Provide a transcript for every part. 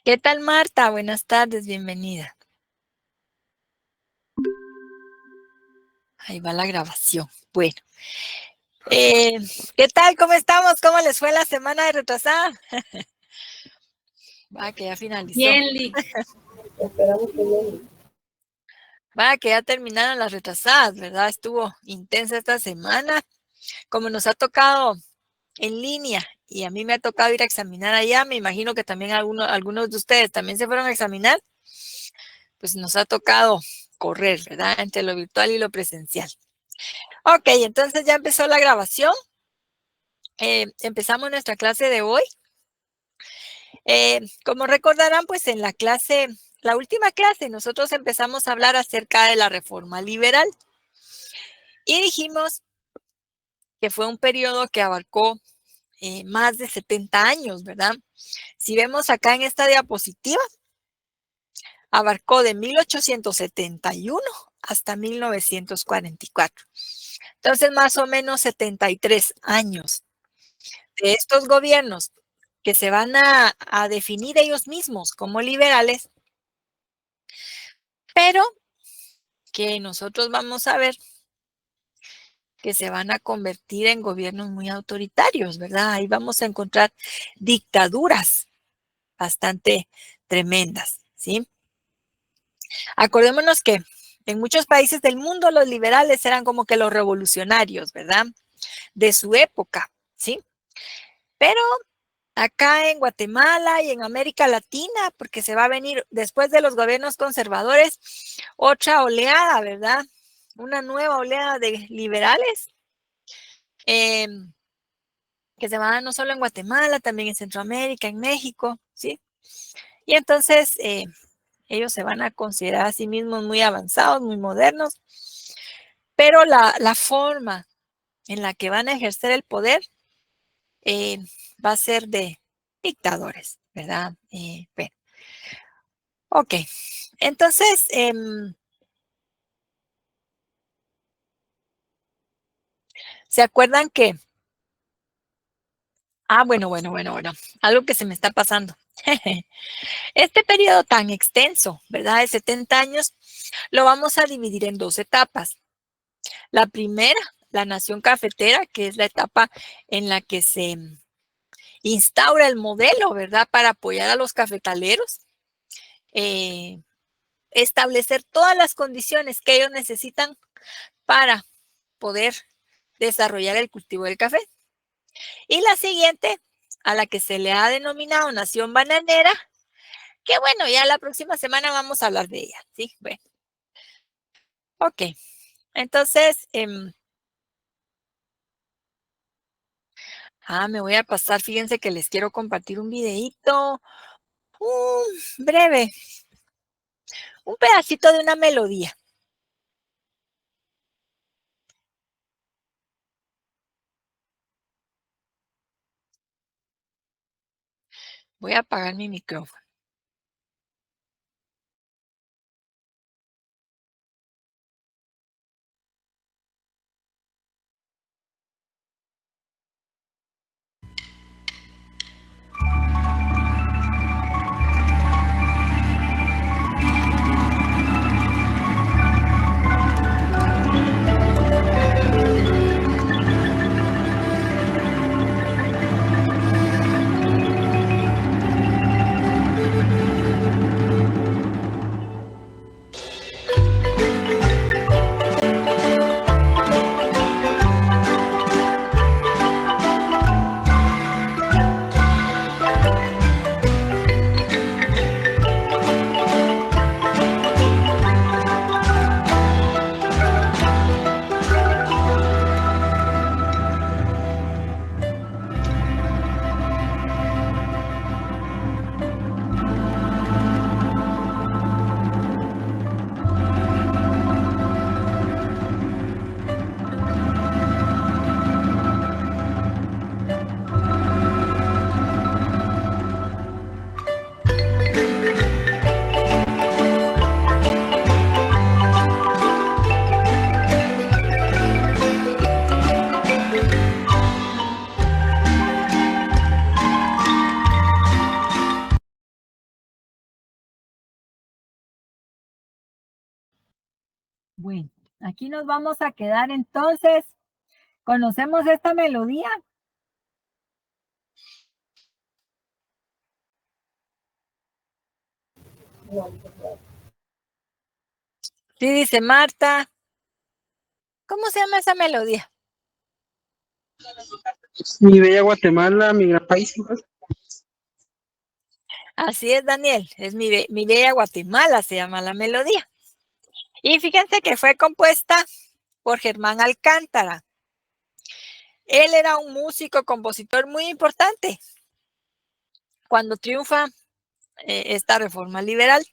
¿Qué tal, Marta? Buenas tardes, bienvenida. Ahí va la grabación. Bueno, eh, ¿qué tal? ¿Cómo estamos? ¿Cómo les fue la semana de retrasada? Va, que ya finalizó. Bien, Lick. Esperamos que bien. Va, que ya terminaron las retrasadas, ¿verdad? Estuvo intensa esta semana. Como nos ha tocado en línea y a mí me ha tocado ir a examinar allá, me imagino que también algunos de ustedes también se fueron a examinar, pues nos ha tocado correr, ¿verdad? Entre lo virtual y lo presencial. Ok, entonces ya empezó la grabación. Empezamos nuestra clase de hoy. Como recordarán, pues en la última clase, nosotros empezamos a hablar acerca de la reforma liberal y dijimos que fue un periodo que abarcó más de 70 años, ¿verdad? Si vemos acá en esta diapositiva, abarcó de 1871 hasta 1944. Entonces, más o menos 73 años de estos gobiernos que se van a definir ellos mismos como liberales, pero que nosotros vamos a ver que se van a convertir en gobiernos muy autoritarios, ¿verdad? Ahí vamos a encontrar dictaduras bastante tremendas, ¿sí? Acordémonos que en muchos países del mundo los liberales eran como que los revolucionarios, ¿verdad? De su época, ¿sí? Pero acá en Guatemala y en América Latina, porque se va a venir después de los gobiernos conservadores, otra oleada, ¿verdad? Una nueva oleada de liberales eh, que se van a dar no solo en Guatemala, también en Centroamérica, en México, ¿sí? Y entonces ellos se van a considerar a sí mismos muy avanzados, muy modernos, pero la forma en la que van a ejercer el poder eh, va a ser de dictadores, ¿verdad? Bueno, ok, entonces, ¿se acuerdan que? Bueno, algo que se me está pasando. Este periodo tan extenso, ¿verdad? De 70 años, lo vamos a dividir en dos etapas. La primera, la nación cafetera, que es la etapa en la que se instaura el modelo, ¿verdad? Para apoyar a los cafetaleros, establecer todas las condiciones que ellos necesitan para poder desarrollar el cultivo del café. Y la siguiente, a la que se le ha denominado nación bananera, que bueno, ya la próxima semana vamos a hablar de ella, ¿sí? Bueno, ok. Entonces, me voy a pasar, fíjense que les quiero compartir un videíto, breve, un pedacito de una melodía. Voy a apagar mi micrófono. Bueno, aquí nos vamos a quedar entonces. ¿Conocemos esta melodía? No, Sí, dice Marta. ¿Cómo se llama esa melodía? Mi bella Guatemala, mi gran país. Así es, Daniel. Es mi bella Guatemala, se llama la melodía. Y fíjense que fue compuesta por Germán Alcántara. Él era un músico, compositor muy importante cuando triunfa esta reforma liberal.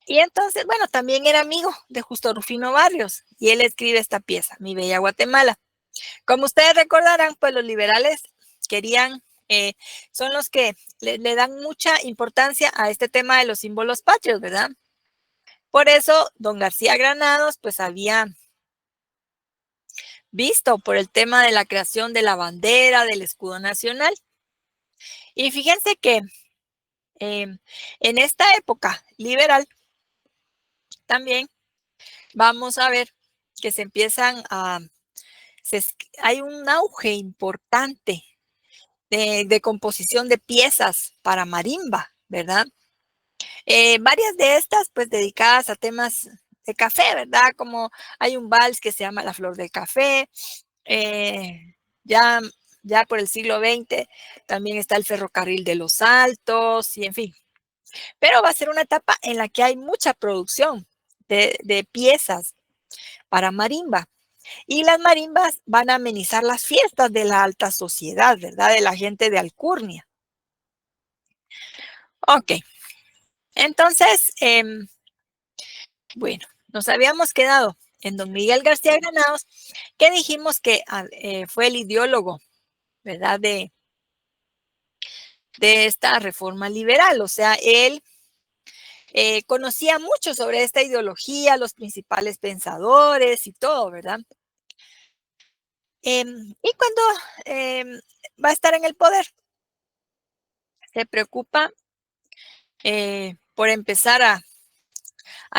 Y entonces, bueno, también era amigo de Justo Rufino Barrios y él escribe esta pieza, Mi Bella Guatemala. Como ustedes recordarán, pues los liberales querían, son los que le dan mucha importancia a este tema de los símbolos patrios, ¿verdad? Por eso, don García Granados, pues había visto por el tema de la creación de la bandera, del escudo nacional. Y fíjense que en esta época liberal también vamos a ver que se empiezan a, hay un auge importante de composición de piezas para marimba, ¿verdad? Varias de estas pues dedicadas a temas de café, ¿verdad? Como hay un vals que se llama La Flor del Café, ya, ya por el siglo XX también está el Ferrocarril de los Altos y en fin. Pero va a ser una etapa en la que hay mucha producción de piezas para marimba. Y las marimbas van a amenizar las fiestas de la alta sociedad, ¿verdad? De la gente de alcurnia. Ok, entonces, bueno, nos habíamos quedado en don Miguel García Granados, que dijimos que fue el ideólogo, ¿verdad? De esta reforma liberal, o sea, él conocía mucho sobre esta ideología, los principales pensadores y todo, ¿verdad? Y cuando va a estar en el poder, se preocupa por empezar a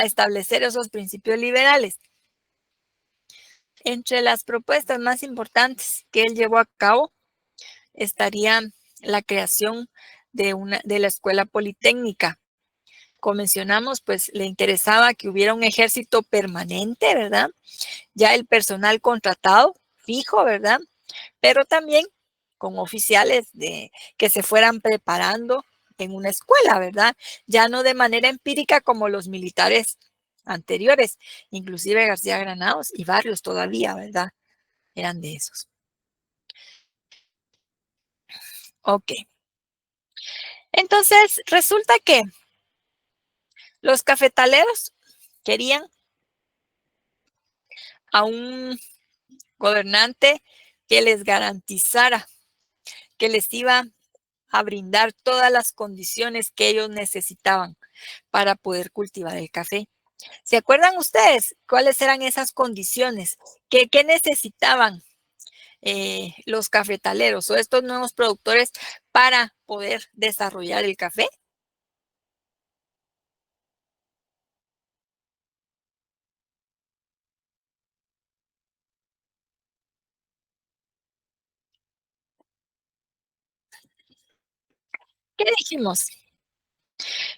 establecer esos principios liberales. Entre las propuestas más importantes que él llevó a cabo estaría la creación de la escuela politécnica. Como mencionamos, pues le interesaba que hubiera un ejército permanente, ¿verdad? Ya el personal contratado, fijo, ¿verdad? Pero también con oficiales que se fueran preparando en una escuela, ¿verdad? Ya no de manera empírica como los militares anteriores, inclusive García Granados y Barrios todavía, ¿verdad? Eran de esos. Ok. Entonces, resulta que los cafetaleros querían a un gobernante que les garantizara que les iba a brindar todas las condiciones que ellos necesitaban para poder cultivar el café. ¿Se acuerdan ustedes cuáles eran esas condiciones? ¿Qué necesitaban los cafetaleros o estos nuevos productores para poder desarrollar el café? ¿Qué dijimos?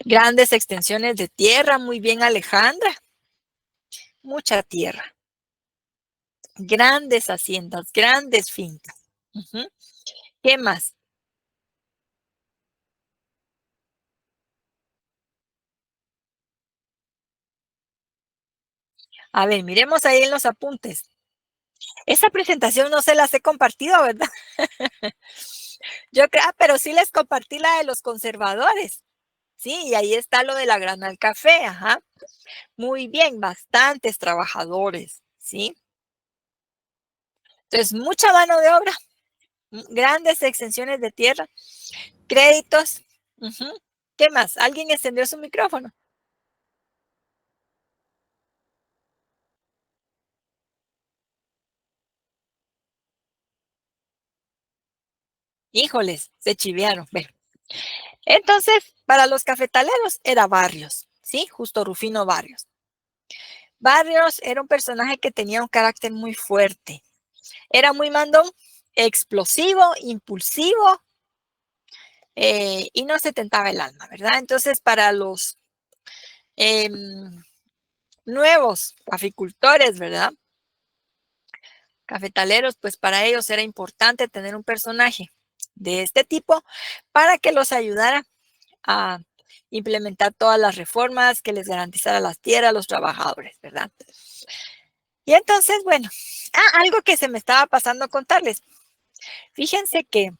Grandes extensiones de tierra, muy bien, Alejandra. Mucha tierra. Grandes haciendas, grandes fincas. ¿Qué más? A ver, miremos ahí en los apuntes. Esa presentación no se las he compartido, ¿verdad? Yo creo, pero sí les compartí la de los conservadores. Sí, y ahí está lo de la grana al café, ajá. Muy bien, bastantes trabajadores, ¿sí? Entonces, mucha mano de obra, grandes extensiones de tierra, créditos. ¿Qué más? ¿Alguien encendió su micrófono? Híjoles, se chivearon. Bueno. Entonces, para los cafetaleros era Barrios, ¿sí? Justo Rufino Barrios. Barrios era un personaje que tenía un carácter muy fuerte. Era muy mandón, explosivo, impulsivo, y no se tentaba el alma, ¿verdad? Entonces, para los nuevos caficultores, ¿verdad? Cafetaleros, pues para ellos era importante tener un personaje de este tipo para que los ayudara a implementar todas las reformas que les garantizara las tierras a los trabajadores, ¿verdad? Y entonces, bueno, algo que se me estaba pasando a contarles. Fíjense que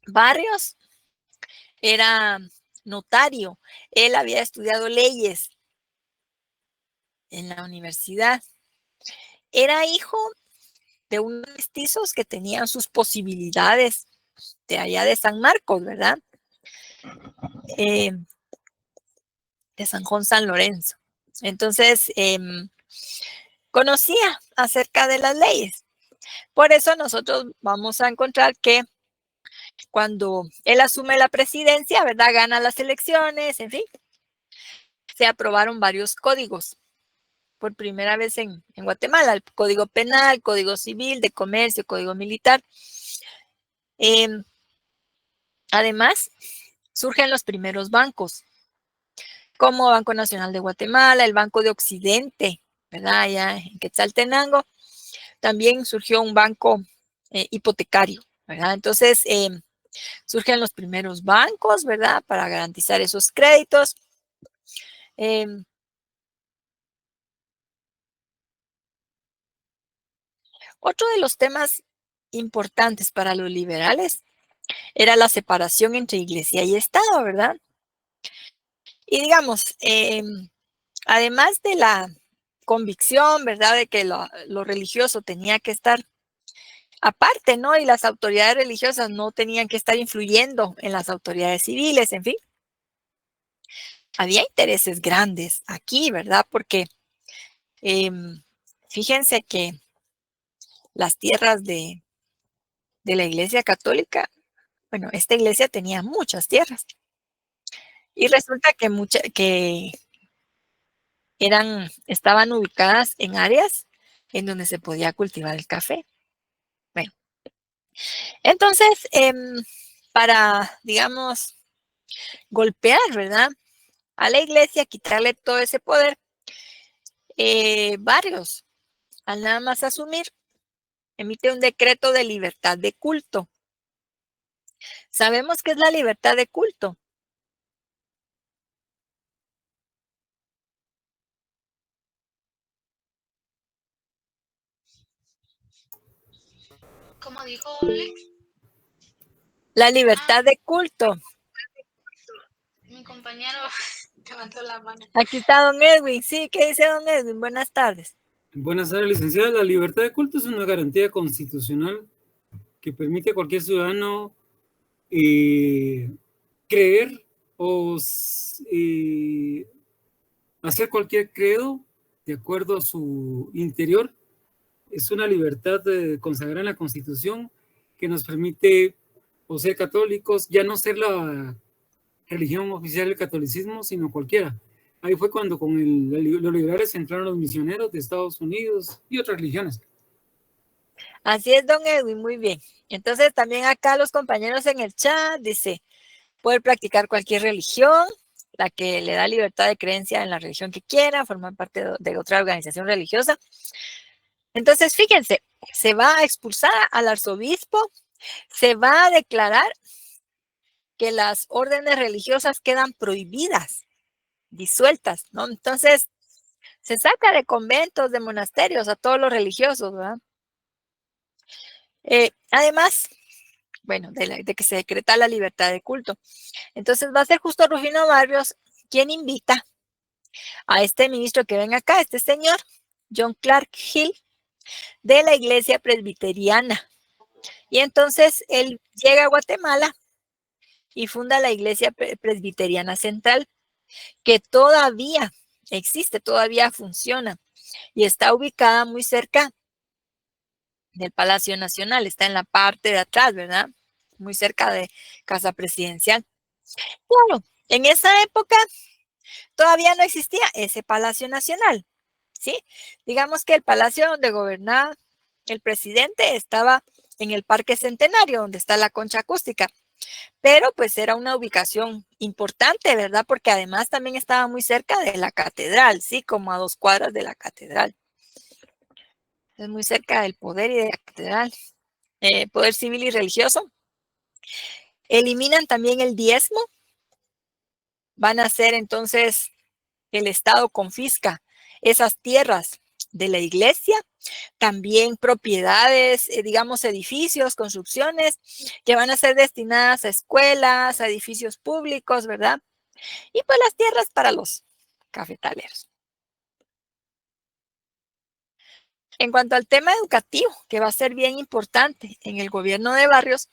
Barrios era notario, él había estudiado leyes en la universidad, era hijo de unos mestizos que tenían sus posibilidades de allá de San Marcos, ¿verdad? De San Juan San Lorenzo. Entonces, conocía acerca de las leyes. Por eso nosotros vamos a encontrar que cuando él asume la presidencia, ¿verdad? Gana las elecciones, en fin, se aprobaron varios códigos por primera vez en Guatemala, el Código Penal, Código Civil, de Comercio, Código Militar. Además, surgen los primeros bancos, como Banco Nacional de Guatemala, el Banco de Occidente, ¿verdad? Allá en Quetzaltenango, también surgió un banco hipotecario, ¿verdad? Entonces, surgen los primeros bancos, ¿verdad? Para garantizar esos créditos. Otro de los temas importantes para los liberales era la separación entre iglesia y Estado, ¿verdad? Y digamos, además de la convicción, ¿verdad? De que lo religioso tenía que estar aparte, ¿no? Y las autoridades religiosas no tenían que estar influyendo en las autoridades civiles, en fin. Había intereses grandes aquí, ¿verdad? Porque fíjense que las tierras de la Iglesia Católica, bueno, esta iglesia tenía muchas tierras. Y resulta que estaban ubicadas en áreas en donde se podía cultivar el café. Bueno, entonces, para, digamos, golpear, ¿verdad? A la iglesia, quitarle todo ese poder, Barrios, al nada más asumir, emite un decreto de libertad de culto. ¿Sabemos qué es la libertad de culto? ¿Cómo dijo Lex? La libertad de culto. Mi compañero levantó la mano. Aquí está don Edwin. Sí, ¿qué dice don Edwin? Buenas tardes. Buenas tardes, licenciada. La libertad de culto es una garantía constitucional que permite a cualquier ciudadano creer o hacer cualquier credo de acuerdo a su interior. Es una libertad consagrada en la Constitución que nos permite, o ser católicos, ya no ser la religión oficial del catolicismo, sino cualquiera. Ahí fue cuando con los liberales entraron los misioneros de Estados Unidos y otras religiones. Así es, don Edwin, muy bien. Entonces, también acá los compañeros en el chat dice, poder practicar cualquier religión, la que le da libertad de creencia en la religión que quiera, formar parte de otra organización religiosa. Entonces, fíjense, se va a expulsar al arzobispo, se va a declarar que las órdenes religiosas quedan prohibidas, disueltas, ¿no? Entonces, se saca de conventos, de monasterios a todos los religiosos, ¿verdad? Además, bueno, de que se decreta la libertad de culto. Entonces va a ser justo Rufino Barrios quien invita a este ministro que ven acá, este señor, John Clark Hill, de la iglesia presbiteriana. Y entonces él llega a Guatemala y funda la iglesia presbiteriana central, que todavía existe, todavía funciona y está ubicada muy cerca del Palacio Nacional, está en la parte de atrás, ¿verdad? Muy cerca de Casa Presidencial. Claro, en esa época todavía no existía ese Palacio Nacional, ¿sí? Digamos que el palacio donde gobernaba el presidente estaba en el Parque Centenario, donde está la concha acústica, pero pues era una ubicación importante, ¿verdad? Porque además también estaba muy cerca de la catedral, ¿sí? Como a 2 cuadras de la catedral. Es muy cerca del poder y de la catedral. Poder civil y religioso. Eliminan también el diezmo. Van a hacer entonces, el Estado confisca esas tierras de la iglesia, también propiedades, digamos, edificios, construcciones que van a ser destinadas a escuelas, a edificios públicos, ¿verdad? Y pues las tierras para los cafetaleros. En cuanto al tema educativo, que va a ser bien importante en el gobierno de Barrios,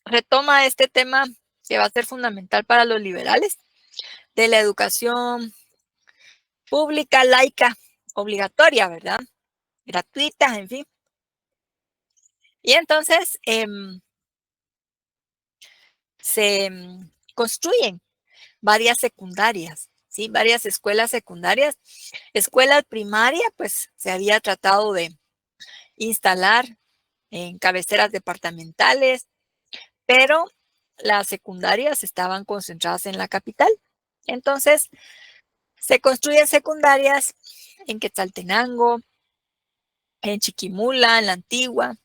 retoma este tema que va a ser fundamental para los liberales, de la educación pública, laica, obligatoria, ¿verdad? Gratuita, en fin. Y entonces se construyen varias secundarias, ¿sí? Varias escuelas secundarias. Escuela primaria, pues se había tratado de instalar en cabeceras departamentales, pero las secundarias estaban concentradas en la capital. Entonces, se construyen secundarias en Quetzaltenango, en Chiquimula, en la Antigua,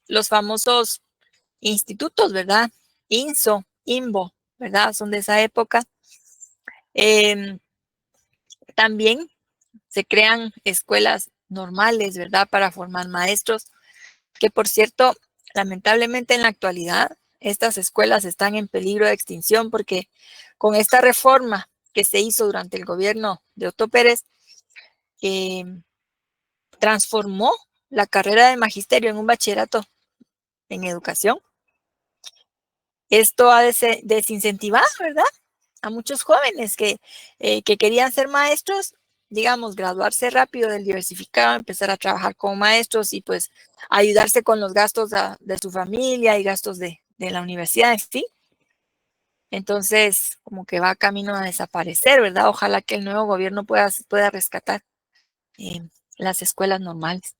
los famosos institutos, ¿verdad? INSO, INBO, ¿verdad? Son de esa época. También se crean escuelas normales, ¿verdad? Para formar maestros, que por cierto, lamentablemente en la actualidad, estas escuelas están en peligro de extinción porque con esta reforma que se hizo durante el gobierno de Otto Pérez, transformó la carrera de magisterio en un bachillerato en educación. Esto ha desincentivado, ¿verdad? A muchos jóvenes que querían ser maestros, digamos, graduarse rápido del diversificado, empezar a trabajar como maestros y pues ayudarse con los gastos de su familia y gastos de la universidad, en fin. Entonces, como que va camino a desaparecer, ¿verdad? Ojalá que el nuevo gobierno pueda rescatar las escuelas normales.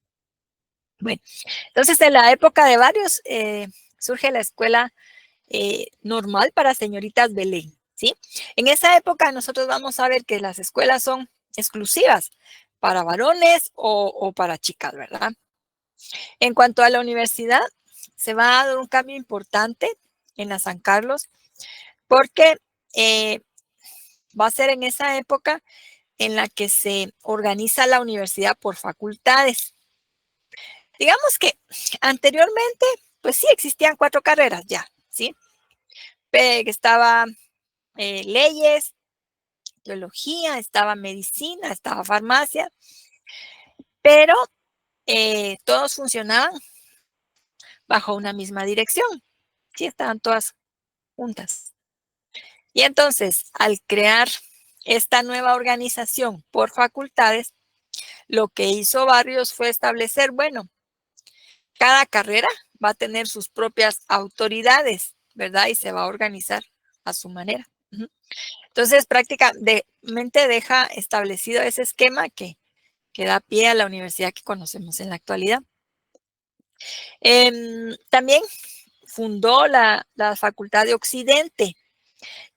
Bueno, entonces en la época de Barrios surge la escuela normal para señoritas Belén, ¿sí? En esa época nosotros vamos a ver que las escuelas son exclusivas para varones o para chicas, ¿verdad? En cuanto a la universidad, se va a dar un cambio importante en la San Carlos porque va a ser en esa época en la que se organiza la universidad por facultades. Digamos que anteriormente, pues sí existían 4 carreras ya, ¿sí? Estaba leyes, teología, estaba medicina, estaba farmacia, pero todos funcionaban bajo una misma dirección, ¿sí? Estaban todas juntas. Y entonces, al crear esta nueva organización por facultades, lo que hizo Barrios fue establecer, bueno, cada carrera va a tener sus propias autoridades, ¿verdad? Y se va a organizar a su manera. Entonces, prácticamente deja establecido ese esquema que da pie a la universidad que conocemos en la actualidad. También fundó la Facultad de Occidente,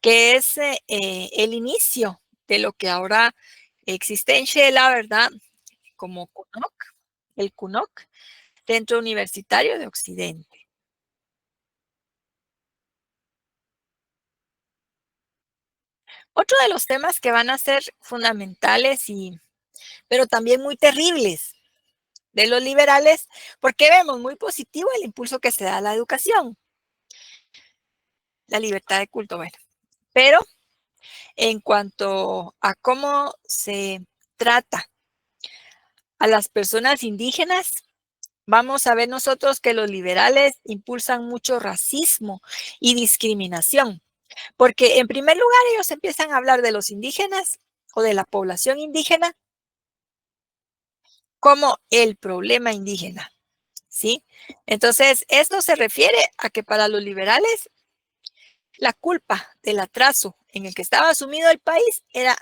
que es el inicio de lo que ahora existe en Shela, ¿verdad? Como CUNOC, el CUNOC, Centro Universitario de Occidente. Otro de los temas que van a ser fundamentales pero también muy terribles de los liberales, porque vemos muy positivo el impulso que se da a la educación, la libertad de culto, bueno, pero en cuanto a cómo se trata a las personas indígenas, vamos a ver nosotros que los liberales impulsan mucho racismo y discriminación, porque en primer lugar ellos empiezan a hablar de los indígenas o de la población indígena como el problema indígena, ¿sí? Entonces, esto se refiere a que para los liberales la culpa del atraso en el que estaba sumido el país era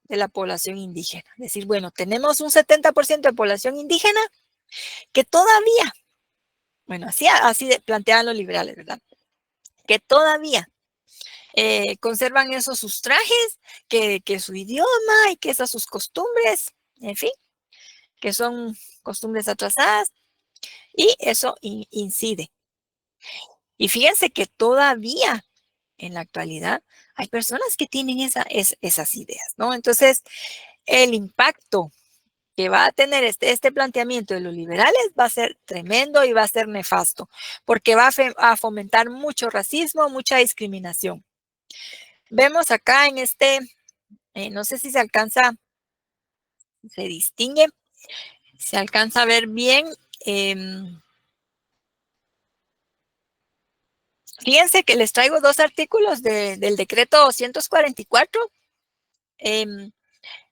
de la población indígena. Es decir, bueno, tenemos un 70% de población indígena que todavía, bueno, así planteaban los liberales, ¿verdad? Que todavía conservan esos sus trajes, que su idioma y que esas sus costumbres, en fin, que son costumbres atrasadas, y eso incide. Y fíjense que todavía en la actualidad hay personas que tienen esas ideas, ¿no? Entonces, el impacto que va a tener este planteamiento de los liberales va a ser tremendo y va a ser nefasto, porque va a fomentar mucho racismo, mucha discriminación. Vemos acá en no sé si se alcanza, se distingue, se alcanza a ver bien. Fíjense que les traigo 2 artículos del decreto 244, en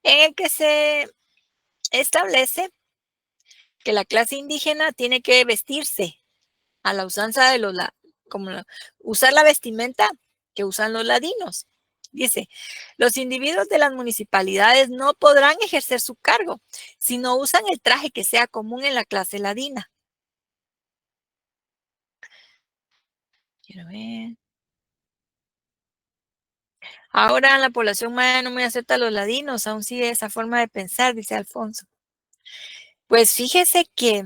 el que se establece que la clase indígena tiene que vestirse a la usanza de usar la vestimenta que usan los ladinos. Dice, los individuos de las municipalidades no podrán ejercer su cargo si no usan el traje que sea común en la clase ladina. Quiero ver. Ahora la población maya no muy acepta a los ladinos, aún sigue esa forma de pensar, dice Alfonso. Pues fíjese que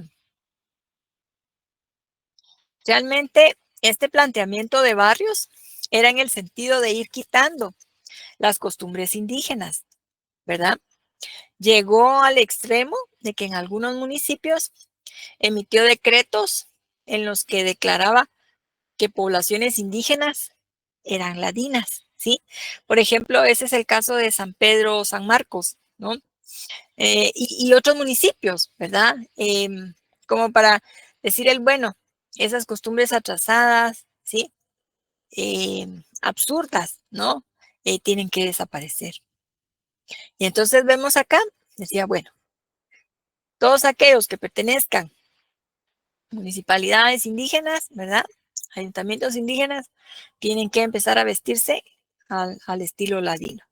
realmente este planteamiento de Barrios era en el sentido de ir quitando las costumbres indígenas, ¿verdad? Llegó al extremo de que en algunos municipios emitió decretos en los que declaraba que poblaciones indígenas eran ladinas, ¿sí? Por ejemplo, ese es el caso de San Pedro, San Marcos, ¿no? Y otros municipios, ¿verdad? Como para decir bueno, esas costumbres atrasadas, ¿sí? Absurdas, ¿no? Tienen que desaparecer. Y entonces vemos acá, decía, bueno, todos aquellos que pertenezcan a municipalidades indígenas, ¿verdad? Ayuntamientos indígenas, tienen que empezar a vestirse al estilo ladino.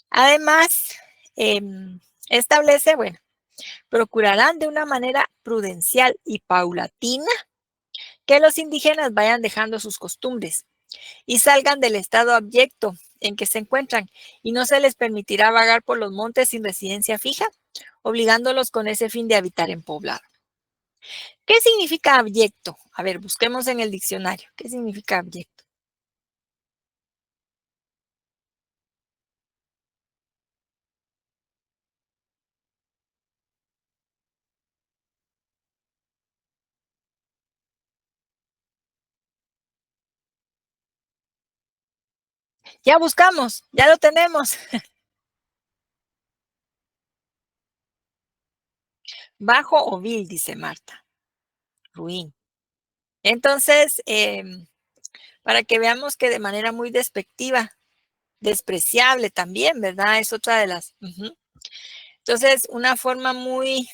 Además, establece, bueno, procurarán de una manera prudencial y paulatina que los indígenas vayan dejando sus costumbres y salgan del estado abyecto en que se encuentran y no se les permitirá vagar por los montes sin residencia fija, obligándolos con ese fin de habitar en poblado. ¿Qué significa abyecto? A ver, busquemos en el diccionario. ¿Qué significa abyecto? Ya buscamos, ya lo tenemos. Bajo o vil, dice Marta. Ruin. Entonces, para que veamos que de manera muy despectiva, despreciable también, ¿verdad? Es otra de las. Entonces, una forma muy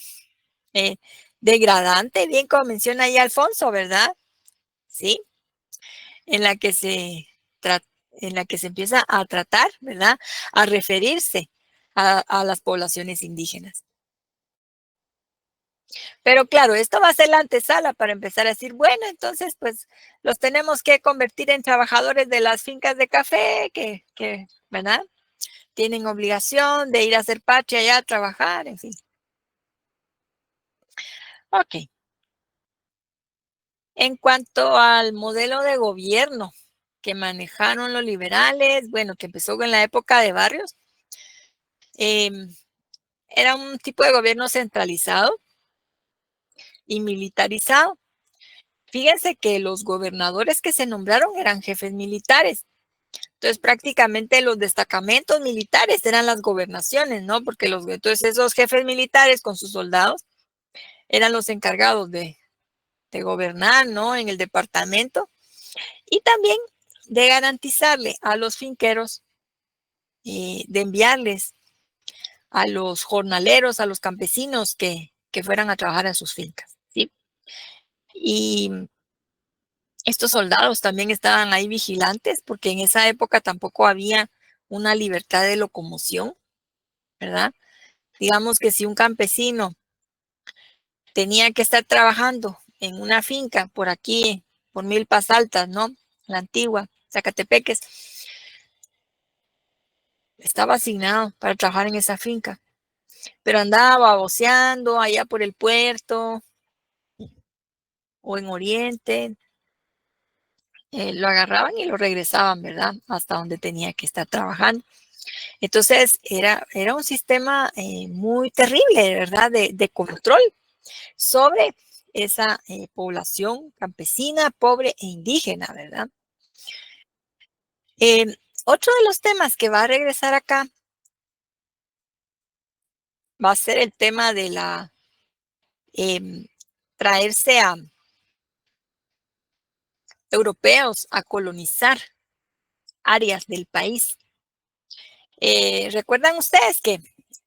degradante, bien como menciona ahí Alfonso, ¿verdad? Sí, en la que se empieza a tratar, ¿verdad? A referirse a las poblaciones indígenas. Pero claro, esto va a ser la antesala para empezar a decir, bueno, entonces pues los tenemos que convertir en trabajadores de las fincas de café, ¿verdad? Tienen obligación de ir a hacer patria allá a trabajar, en fin. Ok. En cuanto al modelo de gobierno que manejaron los liberales, bueno, que empezó en la época de Barrios, era un tipo de gobierno centralizado y militarizado. Fíjense que los gobernadores que se nombraron eran jefes militares. Entonces, prácticamente los destacamentos militares eran las gobernaciones, ¿no? Porque entonces esos jefes militares con sus soldados eran los encargados de gobernar, ¿no? En el departamento y también de garantizarle a los finqueros, de enviarles a los jornaleros, a los campesinos que fueran a trabajar a sus fincas, ¿sí? Y estos soldados también estaban ahí vigilantes porque en esa época tampoco había una libertad de locomoción, ¿verdad? Digamos que si un campesino tenía que estar trabajando en una finca por aquí, por Milpas Altas, ¿no? La antigua, Zacatepeques, estaba asignado para trabajar en esa finca, pero andaba baboseando allá por el puerto o en Oriente, lo agarraban y lo regresaban, ¿verdad? Hasta donde tenía que estar trabajando. Entonces, era un sistema muy terrible, ¿verdad? De control sobre esa población campesina, pobre e indígena, ¿verdad? Otro de los temas que va a regresar acá va a ser el tema de la traerse a europeos a colonizar áreas del país. ¿Recuerdan ustedes que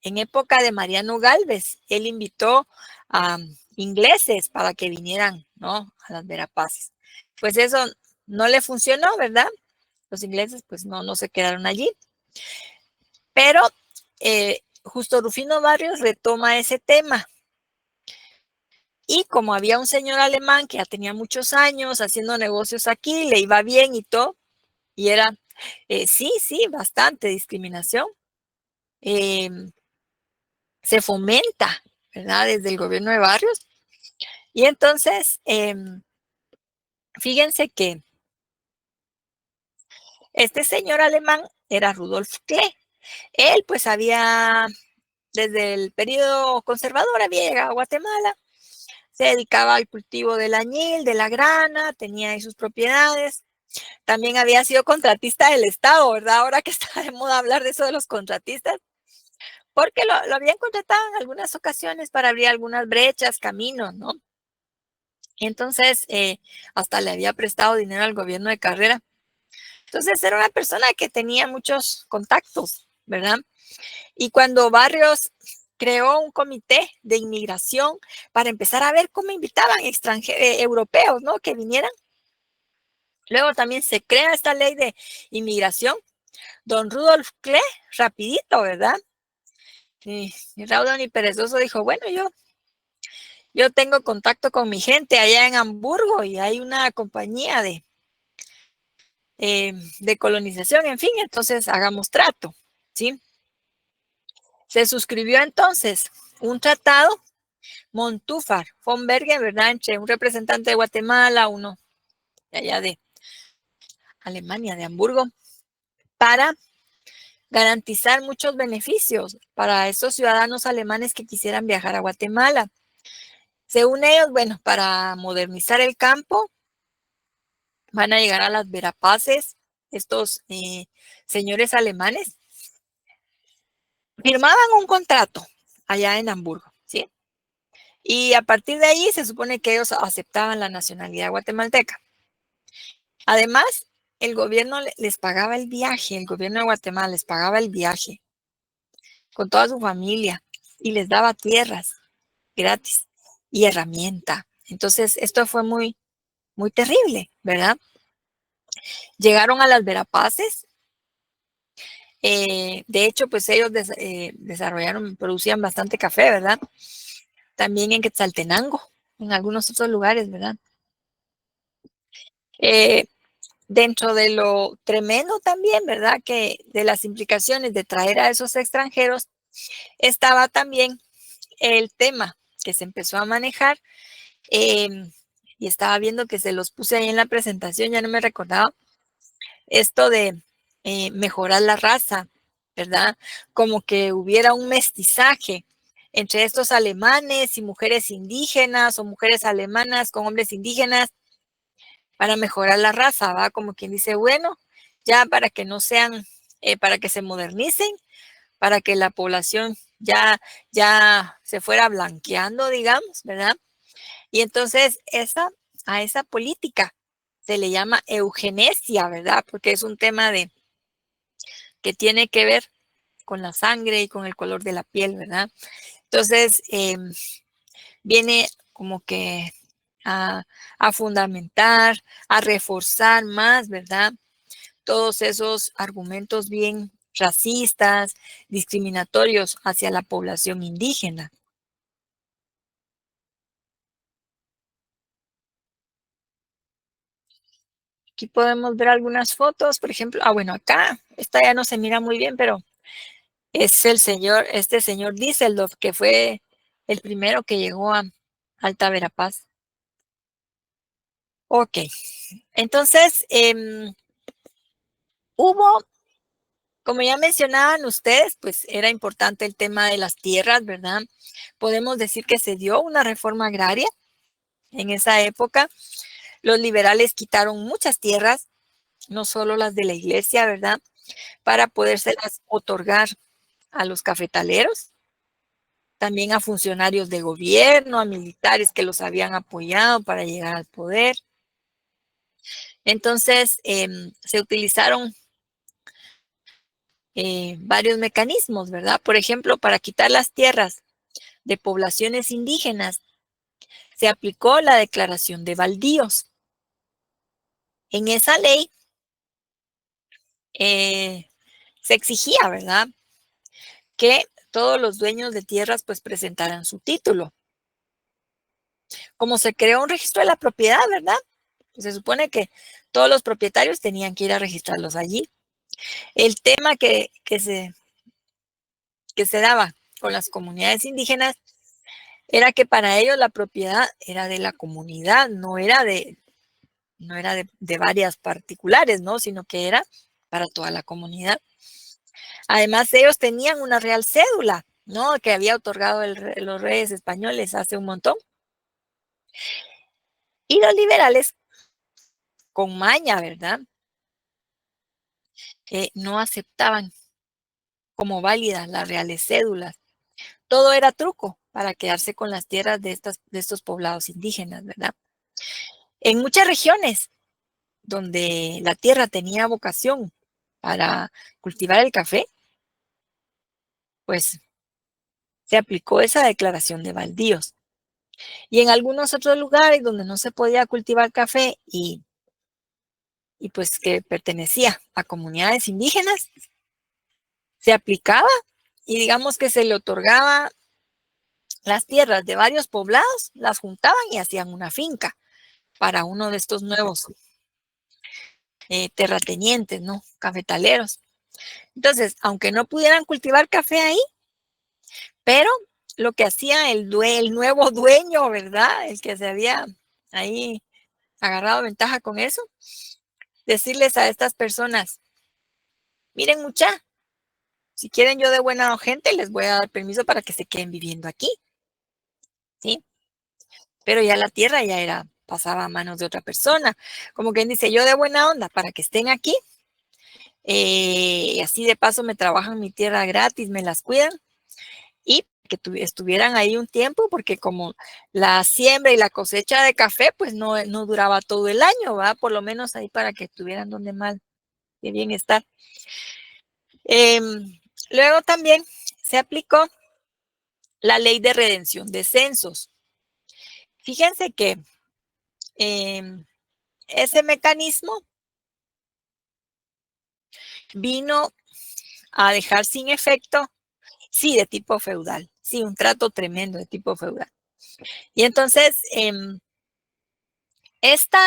en época de Mariano Gálvez, él invitó a ingleses para que vinieran, ¿no?, a las Verapaces? Pues eso no le funcionó, ¿verdad? Los ingleses pues no se quedaron allí. Pero justo Rufino Barrios retoma ese tema. Y como había un señor alemán que ya tenía muchos años haciendo negocios aquí, le iba bien y todo, y era, sí, bastante discriminación. Se fomenta, ¿verdad? Desde el gobierno de Barrios. Y entonces, fíjense que este señor alemán era Rudolf Klee. Él pues había, desde el periodo conservador, había llegado a Guatemala, se dedicaba al cultivo del añil, de la grana, tenía ahí sus propiedades. También había sido contratista del Estado, ¿verdad? Ahora que está de moda hablar de eso de los contratistas, porque lo habían contratado en algunas ocasiones para abrir algunas brechas, caminos, ¿no? Entonces, hasta le había prestado dinero al gobierno de Carrera. Entonces, era una persona que tenía muchos contactos, ¿verdad? Y cuando Barrios creó un comité de inmigración para empezar a ver cómo invitaban europeos, ¿no?, que vinieran. Luego también se crea esta ley de inmigración. Don Rudolf Klee, rapidito, ¿verdad? Y Raudo ni perezoso dijo, bueno, yo tengo contacto con mi gente allá en Hamburgo y hay una compañía de colonización, en fin, entonces hagamos trato, ¿sí? Se suscribió entonces un tratado Montúfar, von Bergen, ¿verdad?, entre un representante de Guatemala, uno de allá de Alemania, de Hamburgo, para garantizar muchos beneficios para estos ciudadanos alemanes que quisieran viajar a Guatemala. Según ellos, bueno, para modernizar el campo, van a llegar a las Verapaces, estos señores alemanes, firmaban un contrato allá en Hamburgo, ¿sí? Y a partir de ahí se supone que ellos aceptaban la nacionalidad guatemalteca. Además, el gobierno les pagaba el viaje, el gobierno de Guatemala les pagaba el viaje con toda su familia y les daba tierras gratis y herramienta. Entonces, esto fue muy, muy terrible, ¿verdad? Llegaron a las Verapaces. De hecho, pues ellos producían bastante café, ¿verdad? También en Quetzaltenango, en algunos otros lugares, ¿verdad? Dentro de lo tremendo también, ¿verdad?, que de las implicaciones de traer a esos extranjeros, estaba también el tema que se empezó a manejar, y estaba viendo que se los puse ahí en la presentación, ya no me recordaba, esto de mejorar la raza, ¿verdad? Como que hubiera un mestizaje entre estos alemanes y mujeres indígenas o mujeres alemanas con hombres indígenas para mejorar la raza, ¿va? Como quien dice, bueno, ya para que no sean, para que se modernicen, para que la población ya se fuera blanqueando, digamos, ¿verdad? Y entonces a esa política se le llama eugenesia, ¿verdad? Porque es un tema que tiene que ver con la sangre y con el color de la piel, ¿verdad? Entonces, viene como que a fundamentar, a reforzar más, ¿verdad?, todos esos argumentos bien racistas, discriminatorios hacia la población indígena. Aquí podemos ver algunas fotos, por ejemplo, bueno, acá, esta ya no se mira muy bien, pero es este señor Düsseldorf, que fue el primero que llegó a Alta Verapaz. Ok, entonces, hubo, como ya mencionaban ustedes, pues era importante el tema de las tierras, ¿verdad? Podemos decir que se dio una reforma agraria en esa época. Los liberales quitaron muchas tierras, no solo las de la iglesia, ¿verdad? Para podérselas otorgar a los cafetaleros, también a funcionarios de gobierno, a militares que los habían apoyado para llegar al poder. Entonces, se utilizaron varios mecanismos, ¿verdad? Por ejemplo, para quitar las tierras de poblaciones indígenas, se aplicó la declaración de baldíos. En esa ley se exigía, ¿verdad?, que todos los dueños de tierras pues presentaran su título. Como se creó un registro de la propiedad, ¿verdad? Pues se supone que todos los propietarios tenían que ir a registrarlos allí. El tema que se daba con las comunidades indígenas era que para ellos la propiedad era de la comunidad, no era de varias particulares, ¿no? Sino que era para toda la comunidad. Además, ellos tenían una real cédula, ¿no?, que había otorgado los reyes españoles hace un montón. Y los liberales, con maña, ¿verdad?, no aceptaban como válidas las reales cédulas. Todo era truco para quedarse con las tierras de estos poblados indígenas, ¿verdad? En muchas regiones donde la tierra tenía vocación para cultivar el café, pues se aplicó esa declaración de baldíos. Y en algunos otros lugares donde no se podía cultivar café y pues que pertenecía a comunidades indígenas, se aplicaba y digamos que se le otorgaba las tierras de varios poblados, las juntaban y hacían una finca para uno de estos nuevos terratenientes, ¿no?, cafetaleros. Entonces, aunque no pudieran cultivar café ahí, pero lo que hacía el nuevo dueño, ¿verdad?, el que se había ahí agarrado ventaja con eso, decirles a estas personas: miren, mucha, si quieren yo de buena gente les voy a dar permiso para que se queden viviendo aquí, ¿sí? Pero ya la tierra ya pasaba a manos de otra persona. Como quien dice, yo de buena onda para que estén aquí, y así de paso me trabajan mi tierra gratis, me las cuidan, y que estuvieran ahí un tiempo, porque como la siembra y la cosecha de café, pues no duraba todo el año, ¿va? Por lo menos ahí para que tuvieran donde mal de bienestar. Luego también se aplicó la ley de redención de censos. Fíjense que ese mecanismo vino a dejar sin efecto, sí, de tipo feudal, sí, un trato tremendo de tipo feudal. Y entonces, esta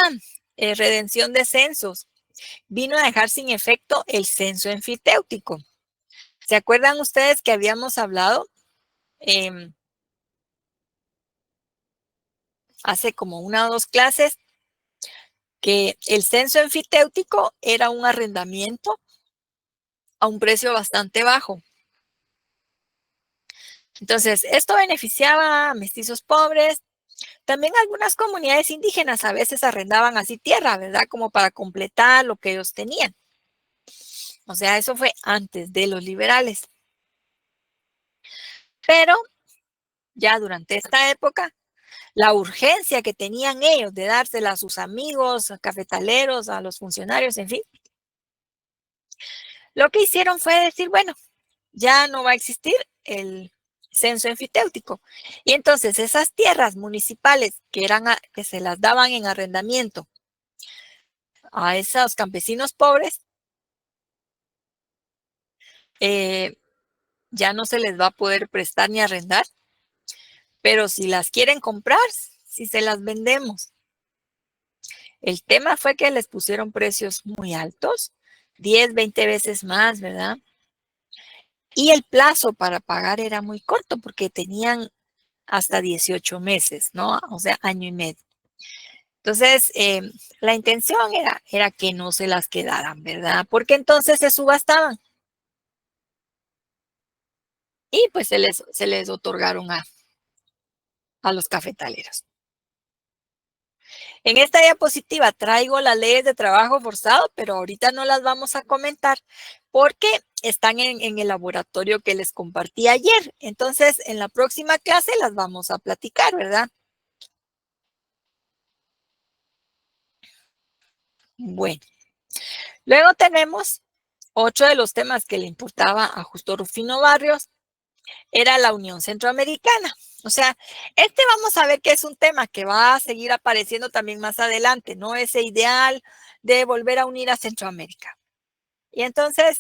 redención de censos vino a dejar sin efecto el censo enfiteutic. ¿Se acuerdan ustedes que habíamos hablado hace como 1 o 2 clases que el censo enfiteutic era un arrendamiento a un precio bastante bajo? Entonces, esto beneficiaba a mestizos pobres. También algunas comunidades indígenas a veces arrendaban así tierra, ¿verdad?, como para completar lo que ellos tenían. O sea, eso fue antes de los liberales. Pero ya durante esta época, la urgencia que tenían ellos de dársela a sus amigos, a cafetaleros, a los funcionarios, en fin, lo que hicieron fue decir, bueno, ya no va a existir el censo enfiteutic. Y entonces esas tierras municipales que se las daban en arrendamiento a esos campesinos pobres, ya no se les va a poder prestar ni arrendar, pero si las quieren comprar, si se las vendemos. El tema fue que les pusieron precios muy altos, 10, 20 veces más, ¿verdad? Y el plazo para pagar era muy corto porque tenían hasta 18 meses, ¿no? O sea, año y medio. Entonces, la intención era que no se las quedaran, ¿verdad? Porque entonces se subastaban. Y pues se les otorgaron a los cafetaleros. En esta diapositiva traigo las leyes de trabajo forzado, pero ahorita no las vamos a comentar porque están en el laboratorio que les compartí ayer. Entonces, en la próxima clase las vamos a platicar, ¿verdad? Bueno, luego tenemos otro de los temas que le importaba a Justo Rufino Barrios, era la Unión Centroamericana. O sea, vamos a ver que es un tema que va a seguir apareciendo también más adelante, ¿no? Ese ideal de volver a unir a Centroamérica. Y entonces,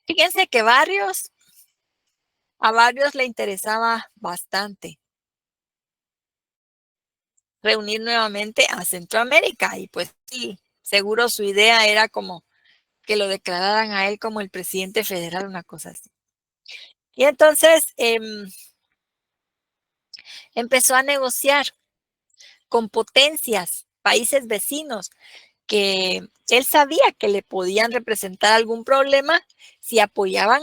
fíjense que a Barrios le interesaba bastante reunir nuevamente a Centroamérica y pues sí, seguro su idea era como que lo declararan a él como el presidente federal, una cosa así. Y entonces empezó a negociar con potencias, países vecinos, que él sabía que le podían representar algún problema si apoyaban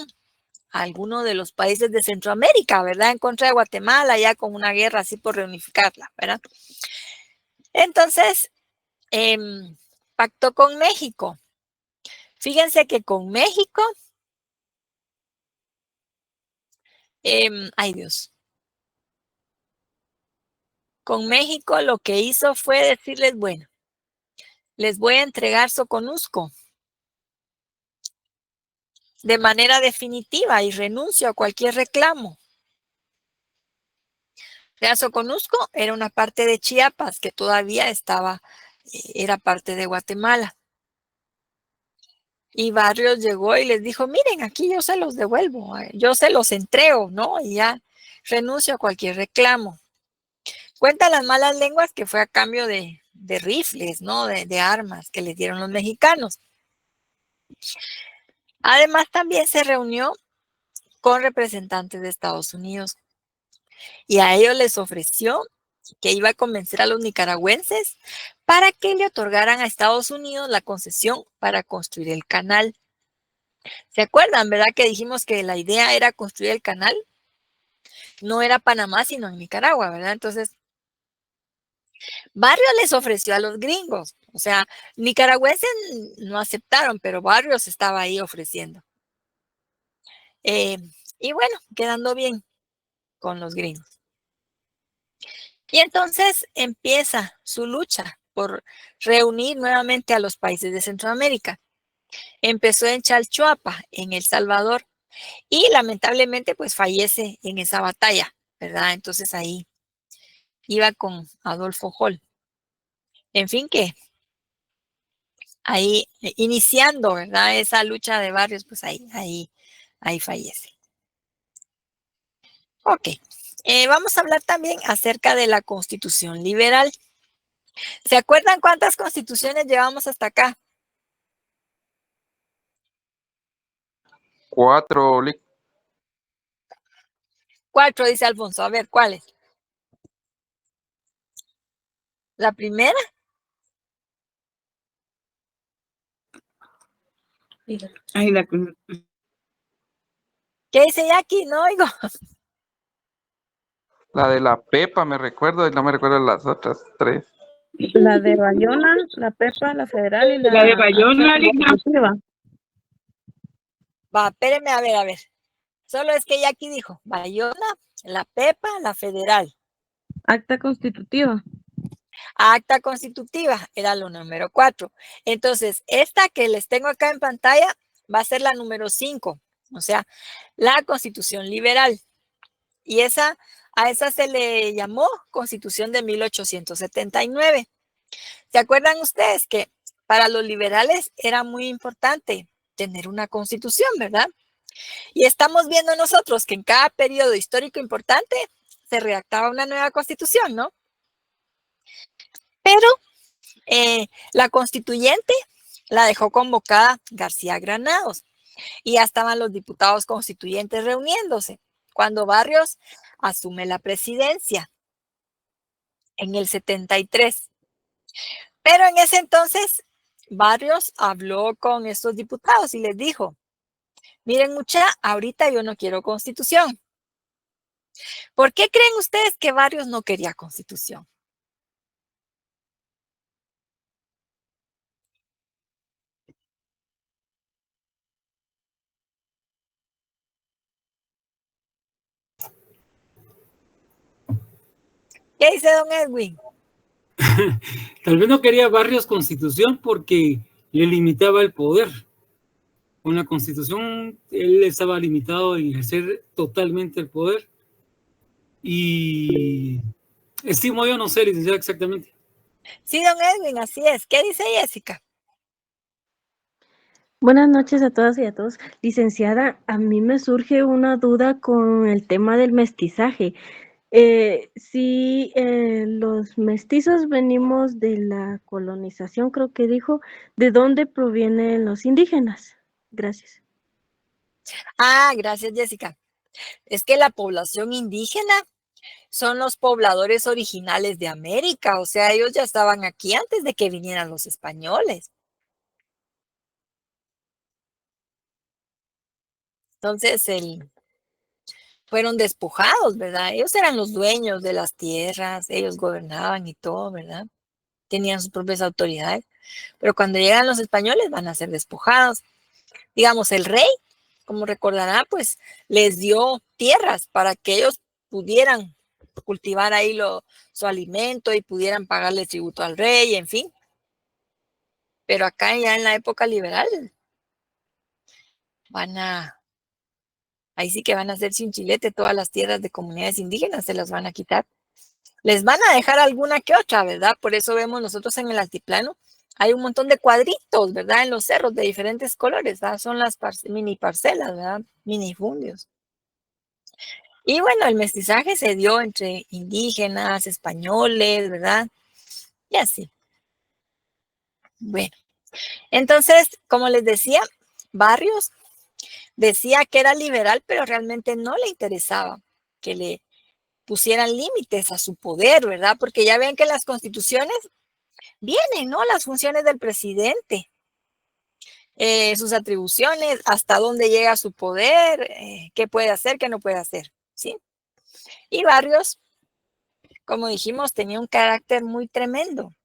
a alguno de los países de Centroamérica, ¿verdad? En contra de Guatemala, ya con una guerra así por reunificarla, ¿verdad? Entonces, pactó con México. Fíjense que con México, ay Dios, con México lo que hizo fue decirles, bueno, les voy a entregar Soconusco de manera definitiva y renuncio a cualquier reclamo. Soconusco era una parte de Chiapas que todavía era parte de Guatemala. Y Barrios llegó y les dijo, miren, aquí yo se los devuelvo, yo se los entrego, ¿no? Y ya renuncio a cualquier reclamo. Cuentan las malas lenguas que fue a cambio de rifles, ¿no? De armas que les dieron los mexicanos. Además, también se reunió con representantes de Estados Unidos y a ellos les ofreció que iba a convencer a los nicaragüenses para que le otorgaran a Estados Unidos la concesión para construir el canal. ¿Se acuerdan, verdad, que dijimos que la idea era construir el canal? No era Panamá, sino en Nicaragua, ¿verdad? Entonces, Barrios les ofreció a los gringos. O sea, nicaragüenses no aceptaron, pero Barrios estaba ahí ofreciendo. Y bueno, quedando bien con los gringos. Y entonces empieza su lucha por reunir nuevamente a los países de Centroamérica. Empezó en Chalchuapa, en El Salvador, y lamentablemente pues fallece en esa batalla, ¿verdad? Entonces ahí iba con Adolfo Hall. En fin, que ahí iniciando, ¿verdad? Esa lucha de Barrios, pues ahí fallece. Ok, vamos a hablar también acerca de la Constitución Liberal. ¿Se acuerdan cuántas constituciones llevamos hasta acá? 4, 4, dice Alfonso. A ver, ¿cuáles? La primera. Ay, ¿Qué dice Jackie? No oigo. la de la Pepa me recuerdo y no me recuerdo las otras 3. La de Bayona, la Pepa, la Federal y la de Bayona, Constitutiva. Va, espérenme, a ver. Solo es que Jackie dijo Bayona, la Pepa, la Federal. Acta constitutiva. Acta constitutiva era lo número 4. Entonces, esta que les tengo acá en pantalla va a ser la número 5, o sea, la Constitución Liberal. Y a esa se le llamó Constitución de 1879. ¿Se acuerdan ustedes que para los liberales era muy importante tener una constitución, ¿verdad? Y estamos viendo nosotros que en cada periodo histórico importante se redactaba una nueva constitución, ¿no? Pero la constituyente la dejó convocada García Granados y ya estaban los diputados constituyentes reuniéndose cuando Barrios asume la presidencia en el 73. Pero en ese entonces Barrios habló con estos diputados y les dijo, miren mucha, ahorita yo no quiero constitución. ¿Por qué creen ustedes que Barrios no quería constitución? ¿Qué dice don Edwin? Tal vez no quería Barrios constitución porque le limitaba el poder. Con la constitución él estaba limitado en ejercer totalmente el poder. Y estimo yo, no sé, licenciada, exactamente. Sí, don Edwin, así es. ¿Qué dice Jessica? Buenas noches a todas y a todos. Licenciada, a mí me surge una duda con el tema del mestizaje. Si los mestizos venimos de la colonización, creo que dijo, ¿de dónde provienen los indígenas? Gracias. Ah, gracias, Jessica. Es que la población indígena son los pobladores originales de América, o sea, ellos ya estaban aquí antes de que vinieran los españoles. Entonces, fueron despojados, ¿verdad? Ellos eran los dueños de las tierras, ellos gobernaban y todo, ¿verdad? Tenían sus propias autoridades, pero cuando llegan los españoles van a ser despojados. Digamos, el rey, como recordará, pues les dio tierras para que ellos pudieran cultivar ahí su alimento y pudieran pagarle tributo al rey, en fin. Pero acá ya en la época liberal ahí sí que van a hacer sin chilete todas las tierras de comunidades indígenas, se las van a quitar. Les van a dejar alguna que otra, ¿verdad? Por eso vemos nosotros en el altiplano, hay un montón de cuadritos, ¿verdad? En los cerros de diferentes colores, ¿verdad? Son las mini parcelas, ¿verdad? Minifundios. Y bueno, el mestizaje se dio entre indígenas, españoles, ¿verdad? Y así. Bueno, entonces, como les decía, Barrios decía que era liberal, pero realmente no le interesaba que le pusieran límites a su poder, ¿verdad? Porque ya ven que las constituciones vienen, ¿no? Las funciones del presidente, sus atribuciones, hasta dónde llega su poder, qué puede hacer, qué no puede hacer, ¿sí? Y Barrios, como dijimos, tenía un carácter muy tremendo.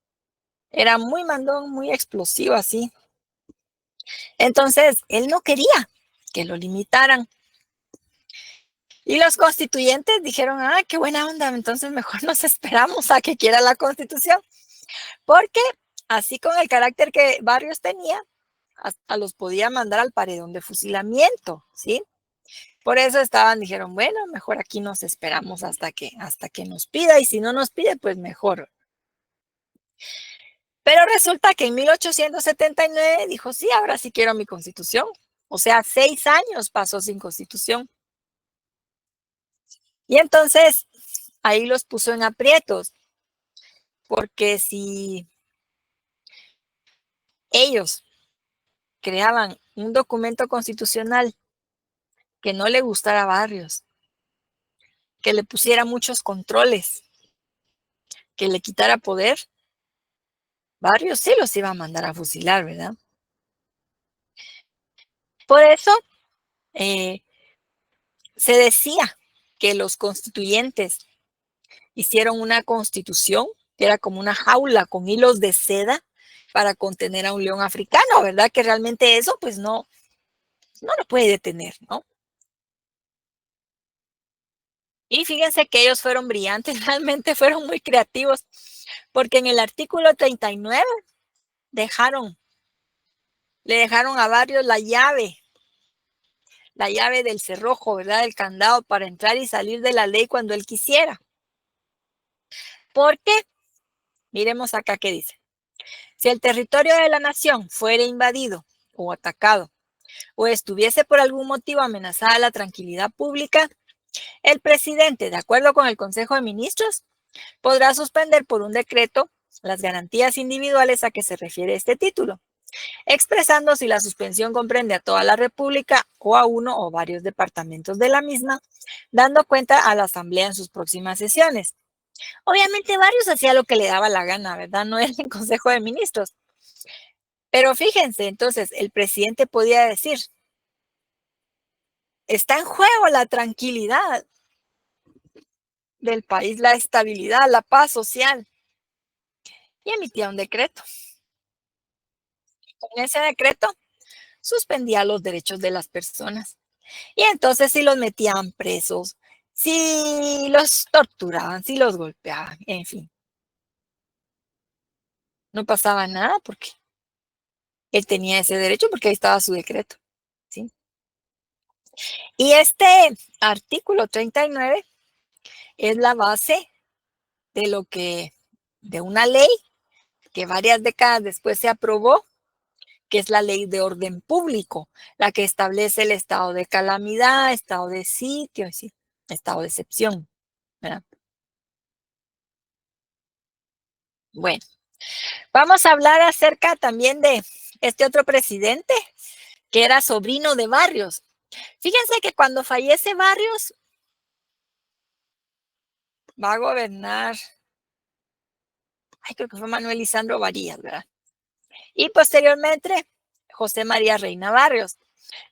Era muy mandón, muy explosivo así. Entonces, él no quería que lo limitaran. Y los constituyentes dijeron, ah, qué buena onda, entonces mejor nos esperamos a que quiera la constitución. Porque así con el carácter que Barrios tenía, hasta los podía mandar al paredón de fusilamiento, ¿sí? Por eso dijeron, bueno, mejor aquí nos esperamos hasta que nos pida, y si no nos pide, pues mejor. Pero resulta que en 1879 dijo, sí, ahora sí quiero mi constitución. O sea, 6 años pasó sin constitución. Y entonces ahí los puso en aprietos, porque si ellos creaban un documento constitucional que no le gustara a Barrios, que le pusiera muchos controles, que le quitara poder, Barrios sí los iba a mandar a fusilar, ¿verdad? Por eso se decía que los constituyentes hicieron una constitución que era como una jaula con hilos de seda para contener a un león africano, ¿verdad? Que realmente eso pues no lo puede detener, ¿no? Y fíjense que ellos fueron brillantes, realmente fueron muy creativos, porque en el artículo 39 le dejaron a Barrios la llave del cerrojo, ¿verdad? Del candado para entrar y salir de la ley cuando él quisiera. Porque, miremos acá qué dice. Si el territorio de la nación fuera invadido o atacado o estuviese por algún motivo amenazada la tranquilidad pública, el presidente, de acuerdo con el Consejo de Ministros, podrá suspender por un decreto las garantías individuales a que se refiere este título, expresando si la suspensión comprende a toda la República o a uno o varios departamentos de la misma, dando cuenta a la Asamblea en sus próximas sesiones. Obviamente varios hacía lo que le daba la gana, ¿verdad? No era el Consejo de Ministros. Pero fíjense, entonces, el presidente podía decir, está en juego la tranquilidad del país, la estabilidad, la paz social. Y emitía un decreto. Con ese decreto suspendía los derechos de las personas. Y entonces si los metían presos, si los torturaban, si los golpeaban, en fin. No pasaba nada porque él tenía ese derecho porque ahí estaba su decreto. ¿Sí? Y este artículo 39 es la base de una ley que varias décadas después se aprobó, que es la Ley de Orden Público, la que establece el estado de calamidad, estado de sitio, ¿sí? Estado de excepción, ¿verdad? Bueno, vamos a hablar acerca también de este otro presidente, que era sobrino de Barrios. Fíjense que cuando fallece Barrios, va a gobernar, creo que fue Manuel Lisandro Varías, ¿verdad? Y posteriormente, José María Reina Barrios.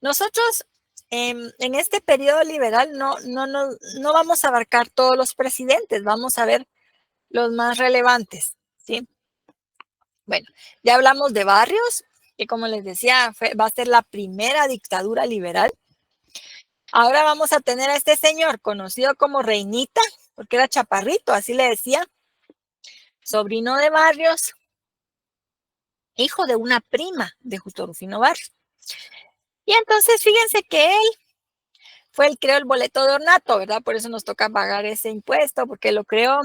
Nosotros en este periodo liberal no vamos a abarcar todos los presidentes, vamos a ver los más relevantes, ¿sí? Bueno, ya hablamos de Barrios, que como les decía, va a ser la primera dictadura liberal. Ahora vamos a tener a este señor conocido como Reinita, porque era chaparrito, así le decía, sobrino de Barrios, hijo de una prima de Justo Rufino Barrios. Y entonces fíjense que él fue el que creó el boleto de ornato, ¿verdad? Por eso nos toca pagar ese impuesto, porque lo creó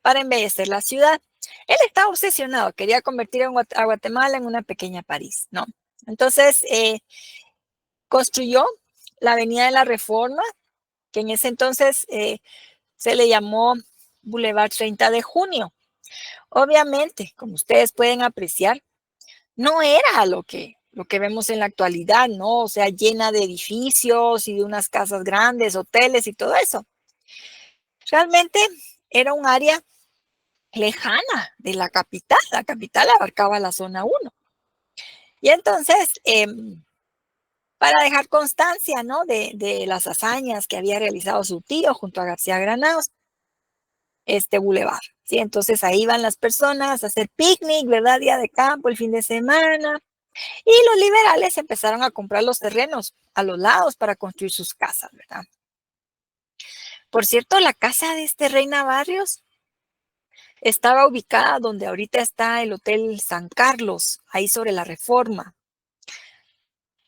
para embellecer la ciudad. Él estaba obsesionado, quería convertir a Guatemala en una pequeña París, ¿no? Entonces, construyó la Avenida de la Reforma, que en ese entonces se le llamó Boulevard 30 de Junio. Obviamente, como ustedes pueden apreciar, no era lo que vemos en la actualidad, ¿no? O sea, llena de edificios y de unas casas grandes, hoteles y todo eso. Realmente era un área lejana de la capital. La capital abarcaba la zona 1. Y entonces, para dejar constancia, ¿no? de las hazañas que había realizado su tío junto a García Granados, este bulevar, ¿sí? Entonces ahí van las personas a hacer picnic, ¿verdad? Día de campo, el fin de semana. Y los liberales empezaron a comprar los terrenos a los lados para construir sus casas, ¿verdad? Por cierto, la casa de este Reina Barrios estaba ubicada donde ahorita está el Hotel San Carlos, ahí sobre la Reforma.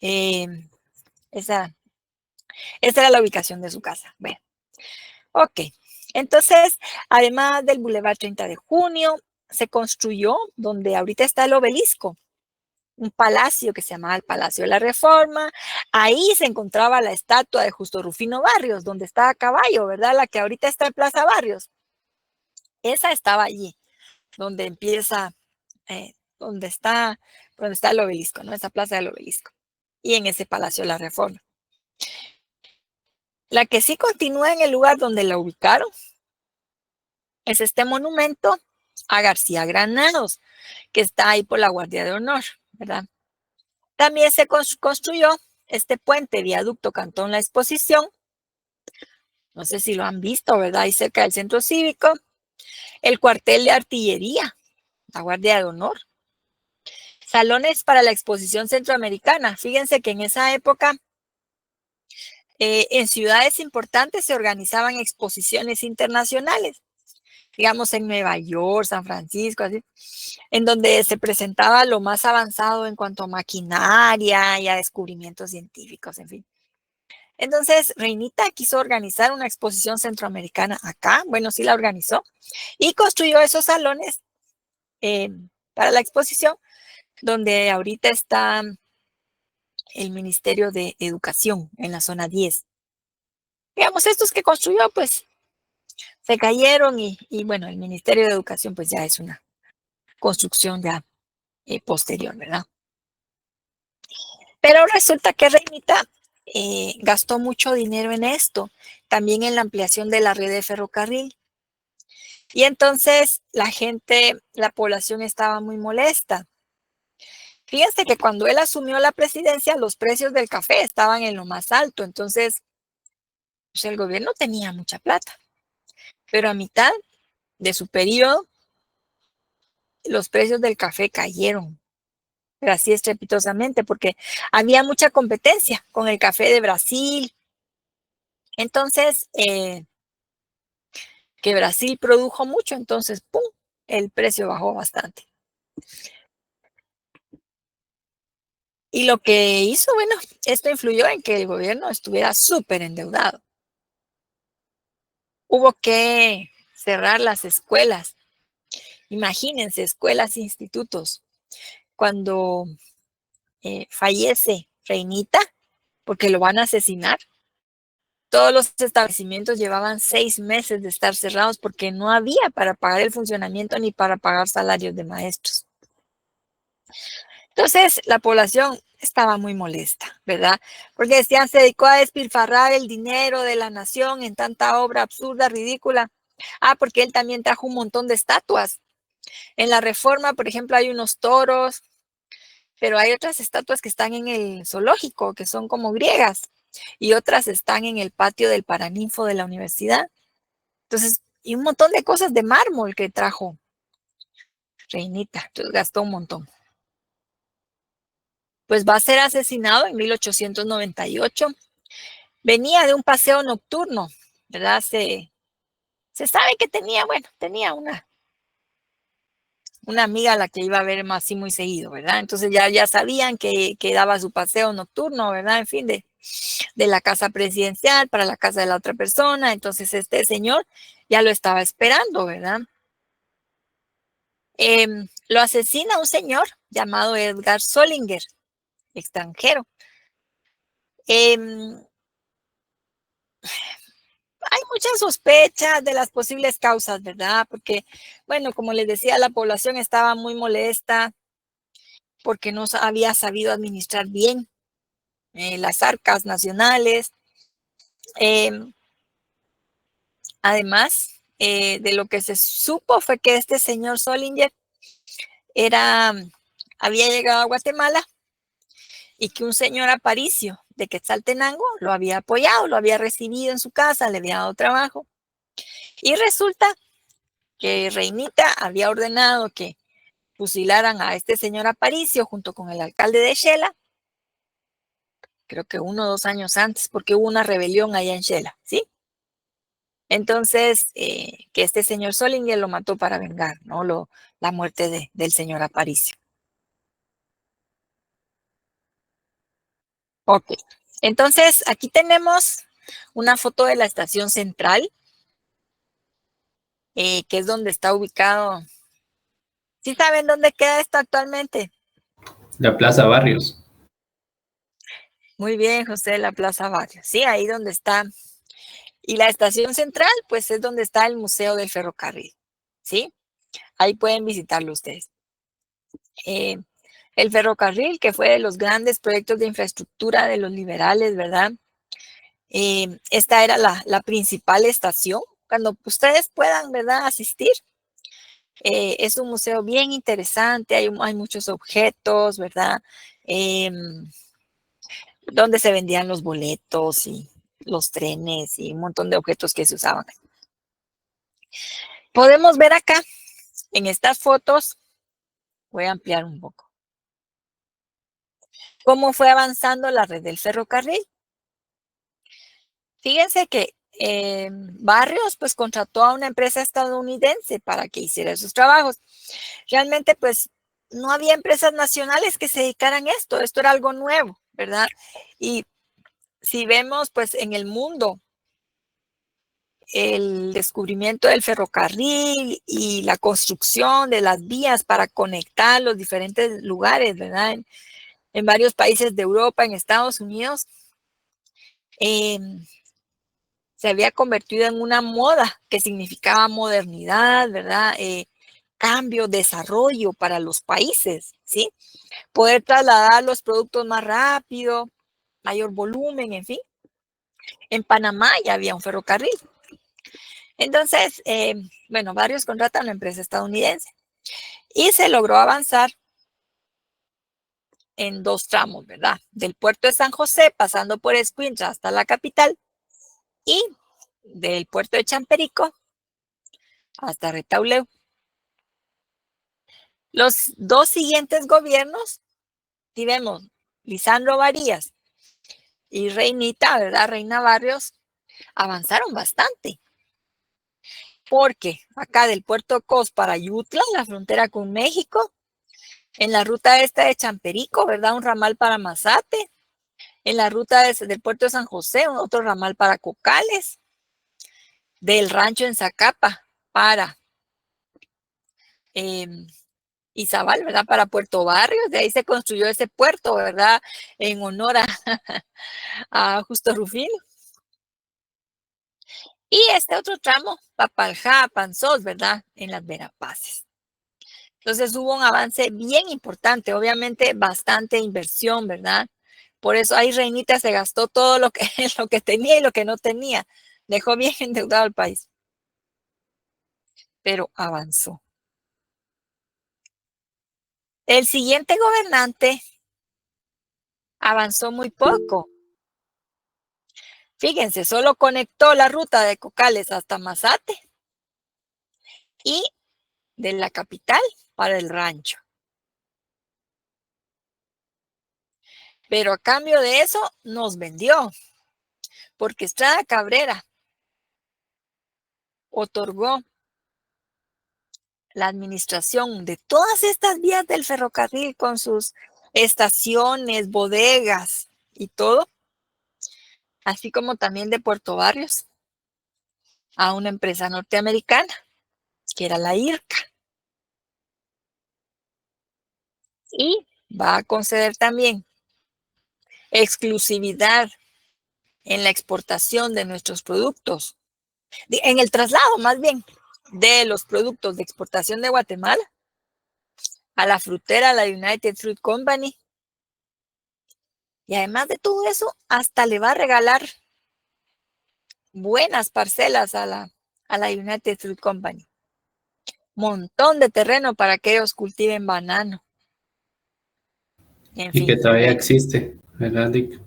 Esa era la ubicación de su casa. Bueno, ok. Entonces, además del Boulevard 30 de Junio, se construyó donde ahorita está el obelisco, un palacio que se llamaba el Palacio de la Reforma. Ahí se encontraba la estatua de Justo Rufino Barrios, donde está a caballo, ¿verdad? La que ahorita está en Plaza Barrios. Esa estaba allí, donde empieza, donde está el obelisco, ¿no? Esa plaza del obelisco. Y en ese Palacio de la Reforma. La que sí continúa en el lugar donde la ubicaron es este monumento a García Granados, que está ahí por la Guardia de Honor, ¿verdad? También se construyó este puente viaducto Cantón La Exposición. No sé si lo han visto, ¿verdad? Ahí cerca del centro cívico. El cuartel de artillería, la Guardia de Honor. Salones para la exposición centroamericana. Fíjense que en esa época, en ciudades importantes se organizaban exposiciones internacionales. Digamos en Nueva York, San Francisco, así, en donde se presentaba lo más avanzado en cuanto a maquinaria y a descubrimientos científicos, en fin. Entonces, Reinita quiso organizar una exposición centroamericana acá, bueno, sí la organizó, y construyó esos salones para la exposición, donde ahorita está el Ministerio de Educación en la zona 10. Digamos, estos que construyó, pues, se cayeron y bueno, el Ministerio de Educación, pues, ya es una construcción ya posterior, ¿verdad? Pero resulta que Reinita gastó mucho dinero en esto, también en la ampliación de la red de ferrocarril. Y entonces la población estaba muy molesta. Fíjense que cuando él asumió la presidencia, los precios del café estaban en lo más alto, entonces pues, el gobierno tenía mucha plata. Pero a mitad de su periodo, los precios del café cayeron, pero así estrepitosamente, porque había mucha competencia con el café de Brasil. Entonces, que Brasil produjo mucho, entonces, ¡pum!, el precio bajó bastante. Y lo que hizo, bueno, esto influyó en que el gobierno estuviera súper endeudado. Hubo que cerrar las escuelas. Imagínense, escuelas e institutos. Cuando fallece Reinita, porque lo van a asesinar, todos los establecimientos llevaban 6 meses de estar cerrados porque no había para pagar el funcionamiento ni para pagar salarios de maestros. Entonces, la población estaba muy molesta, ¿verdad? Porque decían, se dedicó a despilfarrar el dinero de la nación en tanta obra absurda, ridícula. Porque él también trajo un montón de estatuas. En la Reforma, por ejemplo, hay unos toros, pero hay otras estatuas que están en el zoológico, que son como griegas, y otras están en el patio del Paraninfo de la universidad. Entonces, y un montón de cosas de mármol que trajo Reinita. Entonces, gastó un montón. Pues va a ser asesinado en 1898. Venía de un paseo nocturno, ¿verdad? Se sabe que tenía una amiga a la que iba a ver más así muy seguido, ¿verdad? Entonces ya sabían que daba su paseo nocturno, ¿verdad? En fin, de la casa presidencial para la casa de la otra persona. Entonces este señor ya lo estaba esperando, ¿verdad? Lo asesina un señor llamado Edgar Solinger, extranjero. Hay muchas sospechas de las posibles causas, ¿verdad? Porque, bueno, como les decía, la población estaba muy molesta porque no había sabido administrar bien las arcas nacionales. Además, de lo que se supo fue que este señor Solinger había llegado a Guatemala y que un señor Aparicio de Quetzaltenango lo había apoyado, lo había recibido en su casa, le había dado trabajo. Y resulta que Reinita había ordenado que fusilaran a este señor Aparicio junto con el alcalde de Xela, creo que 1 o 2 años antes, porque hubo una rebelión allá en Xela, ¿sí? Entonces, que este señor Solinger lo mató para vengar, ¿no? La muerte del señor Aparicio. Ok, entonces aquí tenemos una foto de la estación central, que es donde está ubicado. ¿Sí saben dónde queda esto actualmente? La Plaza Barrios. Muy bien, José, la Plaza Barrios. Sí, ahí donde está. Y la estación central, pues es donde está el Museo del Ferrocarril, ¿sí? Ahí pueden visitarlo ustedes. El ferrocarril, que fue de los grandes proyectos de infraestructura de los liberales, ¿verdad? Esta era la principal estación. Cuando ustedes puedan, ¿verdad?, asistir. Es un museo bien interesante, hay muchos objetos, ¿verdad? Donde se vendían los boletos y los trenes y un montón de objetos que se usaban. Podemos ver acá, en estas fotos, voy a ampliar un poco, cómo fue avanzando la red del ferrocarril. Fíjense que Barrios pues contrató a una empresa estadounidense para que hiciera esos trabajos. Realmente pues no había empresas nacionales que se dedicaran a esto era algo nuevo, ¿verdad? Y si vemos pues en el mundo el descubrimiento del ferrocarril y la construcción de las vías para conectar los diferentes lugares, ¿verdad? en varios países de Europa, en Estados Unidos, se había convertido en una moda que significaba modernidad, ¿verdad? Cambio, desarrollo para los países, ¿sí? Poder trasladar los productos más rápido, mayor volumen, en fin. En Panamá ya había un ferrocarril. Entonces, bueno, varios contratan a una empresa estadounidense y se logró avanzar en 2 tramos, ¿verdad? Del puerto de San José, pasando por Escuintla hasta la capital, y del puerto de Champerico hasta Retauleu. Los 2 siguientes gobiernos, si vemos, Lisandro Varías y Reinita, ¿verdad? Reina Barrios, avanzaron bastante. Porque acá del puerto Cos para Yutla, la frontera con México, en la ruta esta de Champerico, ¿verdad? Un ramal para Mazate. En la ruta del puerto de San José, otro ramal para Cocales. Del rancho en Zacapa para Izabal, ¿verdad? Para Puerto Barrios. De ahí se construyó ese puerto, ¿verdad? En honor a Justo Rufino. Y este otro tramo, Papaljá, Panzós, ¿verdad? En las Verapaces. Entonces hubo un avance bien importante, obviamente bastante inversión, ¿verdad? Por eso ahí Reinita se gastó todo lo que tenía y lo que no tenía. Dejó bien endeudado al país. Pero avanzó. El siguiente gobernante avanzó muy poco. Fíjense, solo conectó la ruta de Cocales hasta Mazate y de la capital para el rancho. Pero a cambio de eso nos vendió, porque Estrada Cabrera otorgó la administración de todas estas vías del ferrocarril con sus estaciones, bodegas y todo, así como también de Puerto Barrios, a una empresa norteamericana, que era la IRCA. Y va a conceder también exclusividad en la exportación de nuestros productos, en el traslado más bien de los productos de exportación de Guatemala a la frutera, a la United Fruit Company. Y además de todo eso, hasta le va a regalar buenas parcelas a la United Fruit Company. Montón de terreno para que ellos cultiven banano. En Y fin. que todavía existe, ¿verdad, Dick?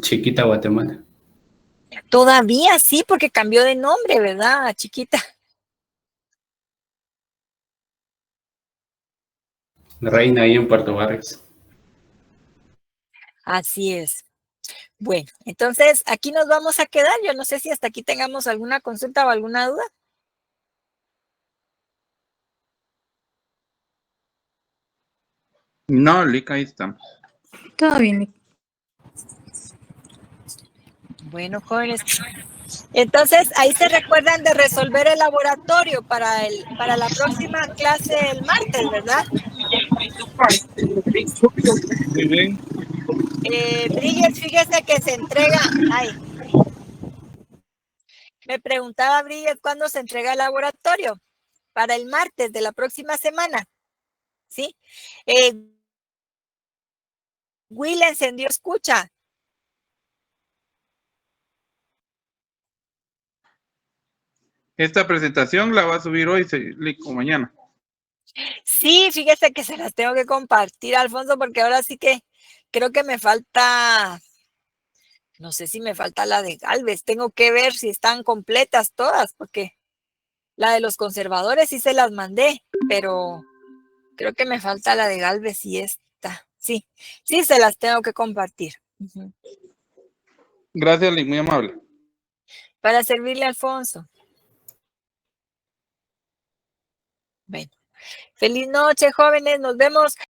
Chiquita Guatemala. Todavía sí, porque cambió de nombre, ¿verdad, Chiquita? Reina ahí en Puerto Barrios. Así es. Bueno, entonces aquí nos vamos a quedar. Yo no sé si hasta aquí tengamos alguna consulta o alguna duda. No, Lick, ahí estamos. Todo bien. Bueno, jóvenes. Entonces, ahí se recuerdan de resolver el laboratorio para la próxima clase el martes, ¿verdad? Muy bien. Brilles, fíjese que se entrega. Ay, me preguntaba Brilles cuándo se entrega el laboratorio. Para el martes de la próxima semana. ¿Sí? Will encendió escucha. Esta presentación la va a subir hoy, Lick, o mañana. Sí, fíjese que se las tengo que compartir, Alfonso, porque ahora sí que creo que me falta, no sé si me falta la de Galvez, tengo que ver si están completas todas, porque la de los conservadores sí se las mandé, pero creo que me falta la de Galvez y esta. Sí, sí se las tengo que compartir. Gracias, Lick, muy amable. Para servirle, Alfonso. Bueno, feliz noche, jóvenes, nos vemos.